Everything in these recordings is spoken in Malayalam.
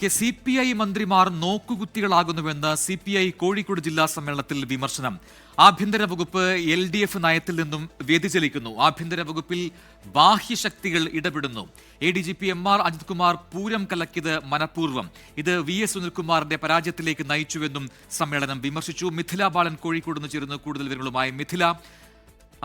CPI മന്ത്രിമാർ നോക്കുകുത്തികളാകുന്നുവെന്ന് CPI കോഴിക്കോട് ജില്ലാ സമ്മേളനത്തിൽ വിമർശനം. ആഭ്യന്തര വകുപ്പ് LDF നയത്തിൽ നിന്നും വ്യതിചലിക്കുന്നു. ആഭ്യന്തര വകുപ്പിൽ ബാഹ്യശക്തികൾ ഇടപെടുന്നു. ADGP MR അജിത് കുമാർ പൂരം കലക്കിയത് മനഃപൂർവ്വം. ഇത് VS സുനിൽകുമാറിന്റെ പരാജയത്തിലേക്ക് നയിച്ചുവെന്നും സമ്മേളനം വിമർശിച്ചു. മിഥില ബാലൻ കോഴിക്കോട് നിന്ന് ചേരുന്നു കൂടുതൽ വിവരങ്ങളുമായി. മിഥില,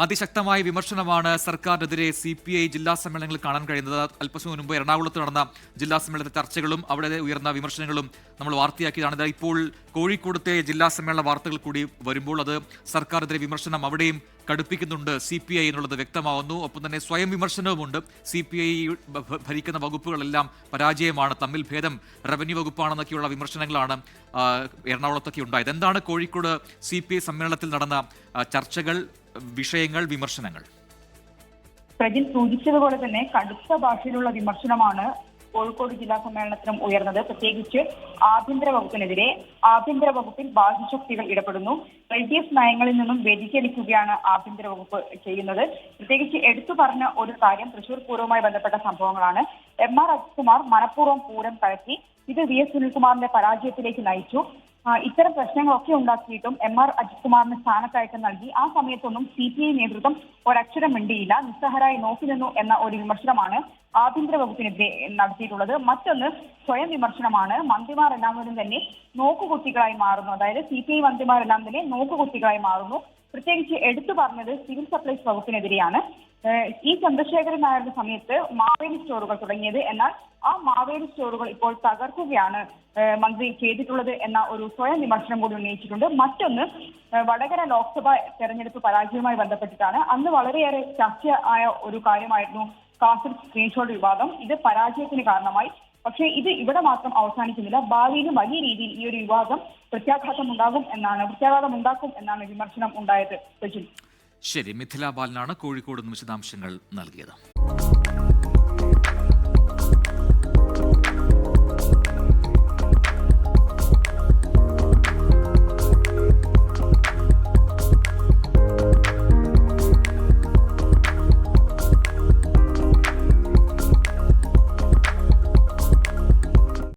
അതിശക്തമായ വിമർശനമാണ് സർക്കാരിനെതിരെ CPI ജില്ലാ സമ്മേളനങ്ങളിൽ കാണാൻ കഴിയുന്നത്. അല്പസമയം മുൻപ് എറണാകുളത്ത് നടന്ന ജില്ലാ സമ്മേളനത്തെ ചർച്ചകളും അവിടെ ഉയർന്ന വിമർശനങ്ങളും നമ്മൾ വാർത്തയാക്കിയതാണ്. ഇപ്പോൾ കോഴിക്കോടത്തെ ജില്ലാ സമ്മേളന വാർത്തകൾ കൂടി വരുമ്പോൾ അത് സർക്കാരിനെതിരെ വിമർശനം അവിടെയും കടുപ്പിക്കുന്നുണ്ട് CPI എന്നുള്ളത് വ്യക്തമാവുന്നു. ഒപ്പം തന്നെ സ്വയം വിമർശനവുമുണ്ട്. CPI ഭരിക്കുന്ന വകുപ്പുകളെല്ലാം പരാജയമാണ്, തമ്മിൽ ഭേദം റവന്യൂ വകുപ്പാണെന്നൊക്കെയുള്ള വിമർശനങ്ങളാണ് എറണാകുളത്തൊക്കെ ഉണ്ടായത്. എന്താണ് കോഴിക്കോട് CPI സമ്മേളനത്തിൽ നടന്ന ചർച്ചകൾ, വിഷയങ്ങൾ, വിമർശനങ്ങൾ? പ്രജിൻ സൂചിച്ചതുപോലെ തന്നെ കടുത്ത ഭാഷയിലുള്ള വിമർശനമാണ് കോഴിക്കോട് ജില്ലാ സമ്മേളനത്തിനും ഉയർന്നത്. പ്രത്യേകിച്ച് ആഭ്യന്തര വകുപ്പിനെതിരെ. ആഭ്യന്തര വകുപ്പിൽ ബാഹ്യശക്തികൾ ഇടപെടുന്നു. LDF നയങ്ങളിൽ നിന്നും വ്യതിചലിക്കുകയാണ് ആഭ്യന്തര വകുപ്പ് ചെയ്യുന്നത്. പ്രത്യേകിച്ച് എടുത്തു പറഞ്ഞ ഒരു കാര്യം തൃശൂർ പൂരവുമായി ബന്ധപ്പെട്ട സംഭവങ്ങളാണ്. MR അജിത് കുമാർ മനഃപൂർവ്വം പൂരം കലക്കി. ഇത് VS സുനിൽകുമാറിന്റെ പരാജയത്തിലേക്ക് നയിച്ചു. ഇത്തരം പ്രശ്നങ്ങളൊക്കെ ഉണ്ടാക്കിയിട്ടും MR അജിത് കുമാറിന് സ്ഥാനക്കയറ്റം നൽകി. ആ സമയത്തൊന്നും CPI നേതൃത്വം ഒരക്ഷരം മിണ്ടിയില്ല, നിസ്സഹരായി നോക്കി നിന്നു എന്ന ഒരു വിമർശനമാണ് ആഭ്യന്തര വകുപ്പിനെതിരെ നടത്തിയിട്ടുള്ളത്. മറ്റൊന്ന് സ്വയം വിമർശനമാണ്. മന്ത്രിമാർ എല്ലാവരും തന്നെ നോക്കുകുത്തികളായി മാറുന്നു. അതായത് CPI മന്ത്രിമാരെല്ലാം തന്നെ നോക്കുകുത്തികളായി മാറുന്നു. പ്രത്യേകിച്ച് എടുത്തു പറഞ്ഞത് സിവിൽ സപ്ലൈസ് വകുപ്പിനെതിരെയാണ്. ഈ ചന്ദ്രശേഖരൻ നായരുടെ സമയത്ത് മാവേലി സ്റ്റോറുകൾ തുടങ്ങിയത്. എന്നാൽ ആ മാവേലി സ്റ്റോറുകൾ ഇപ്പോൾ തകർക്കുകയാണ് മന്ത്രി ചെയ്തിട്ടുള്ളത് എന്ന ഒരു സ്വയം വിമർശനം കൂടി ഉന്നയിച്ചിട്ടുണ്ട്. മറ്റൊന്ന് വടകര ലോക്സഭ തെരഞ്ഞെടുപ്പ് പരാജയവുമായി ബന്ധപ്പെട്ടിട്ടാണ്. അന്ന് വളരെയേറെ ചർച്ച ആയ ഒരു കാര്യമായിരുന്നു കാസർ സ്ക്രീൻഷോട്ട് വിവാദം. ഇത് പരാജയത്തിന് കാരണമായി. പക്ഷേ ഇത് ഇവിടെ മാത്രം അവസാനിക്കുന്നില്ല. ഭാവിയിലും വലിയ രീതിയിൽ ഈ ഒരു വിവാദം പ്രത്യാഘാതം ഉണ്ടാക്കും എന്നാണ് വിമർശനം ഉണ്ടായത്. ശരി, മിഥില ബാലനാണ് കോഴിക്കോട് നിന്ന് വിശദാംശങ്ങൾ നൽകിയത്.